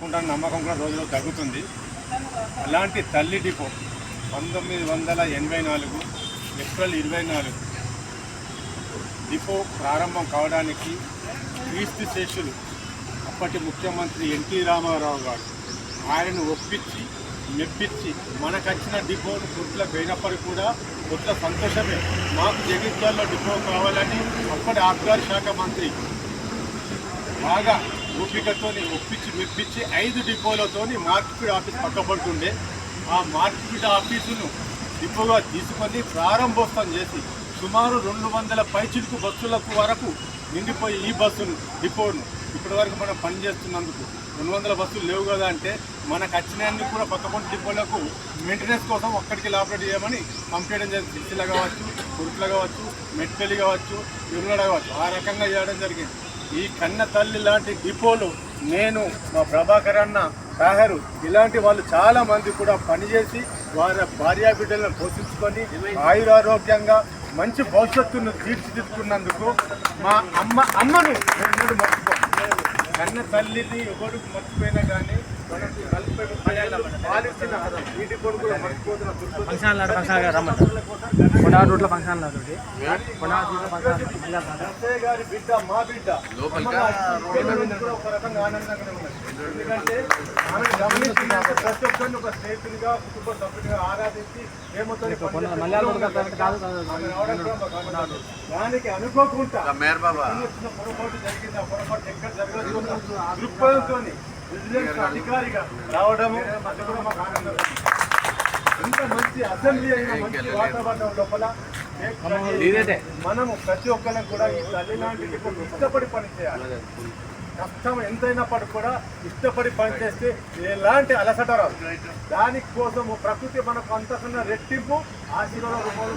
ఉంటాను నమ్మకం కూడా రోజులో తగ్గుతుంది. అలాంటి తల్లి డిపో 1984 ఏప్రిల్ 24 డిపో ప్రారంభం కావడానికి క్రీస్తు శేషులు అప్పటి ముఖ్యమంత్రి ఎన్టీ రామారావు గారు ఆయనను ఒప్పించి మెప్పించి మనకచ్చిన డిపోను కొట్ల పోయినప్పటికీ కూడా కొట్ల సంతోషమే. మాకు జగిత్యాలలో డిపో కావాలని అప్పటి ఆబ్కారీ శాఖ మంత్రి బాగా ఓపికతోని ఒప్పించి మెప్పించి 5 డిపోలతోని మార్కెట్ ఆఫీస్ పక్కపడుతుండే. ఆ మార్కెట్ ఆఫీసును డిపోగా తీసుకొని ప్రారంభోత్సవం చేసి సుమారు 200 పైచిలుకు బస్సులకు వరకు నిండిపోయి ఈ బస్సును డిపోను ఇప్పటి వరకు మనం పనిచేస్తున్నందుకు 200 బస్సులు లేవు కదా అంటే మనకు వచ్చినన్ని కూడా పక్కపొంటి డిపోలకు మెయింటెనెన్స్ కోసం ఒక్కడికి ఆపరేట్ చేయమని పంపించడం జరిగింది. సిరిసిల్ల కావచ్చు, కురుట్ల కావచ్చు, మెట్పల్లి కావచ్చు, ఇరుగడ కావచ్చు, ఆ రకంగా చేయడం జరిగింది. ఈ కన్న తల్లి లాంటి డిపోలు నేను, మా ప్రభాకర్ అన్న, తాహరు ఇలాంటి వాళ్ళు చాలామంది కూడా పనిచేసి వారి భార్యా బిడ్డలను పోషించుకొని ఆయురారోగ్యంగా మంచి భవిష్యత్తును తీర్చిదిద్దుకున్నందుకు మా అమ్మను నేను మర్చిపో. కన్న తల్లిని ఎవరు మర్చిపోయినా కానీ మనకు పాలించిన వీటి కొడుకు కూడా మర్చిపోతున్న గారి బిడ్డ మా బిడ్డ ఒక రకంగా ఆనందంగానే ఉన్నది. ఎందుకంటే ఆమెను గమనించినాక ప్రతి ఒక్కరిని ఒక స్నేహితునిగా కుటుంబ సభ్యునిగా ఆరాధించి ఏమవుతుంది దానికి అనుకోకుండా పొరపాటు జరిగింది. ఆ పొరపాటు ఎక్కడ జరగదు దృక్పథంతో విజిలెన్స్ అధికారిగా రావడము అది కూడా మాకు ఆనందం. ఇంత మంచి అసెంబ్లీ అయిన మంచి వాతావరణం లోపల మనము ప్రతి ఒక్కరిని కూడా ఈ తల్లి లాంటి ఇష్టపడి పనిచేయాలి. కష్టం ఎంతైనప్పటికీ కూడా ఇష్టపడి పనిచేస్తే ఎలాంటి అలసట రాదు. దానికోసము ప్రకృతి మనకు అంతకన్నా రెట్టింపు ఆశీర్వాద రూపంలో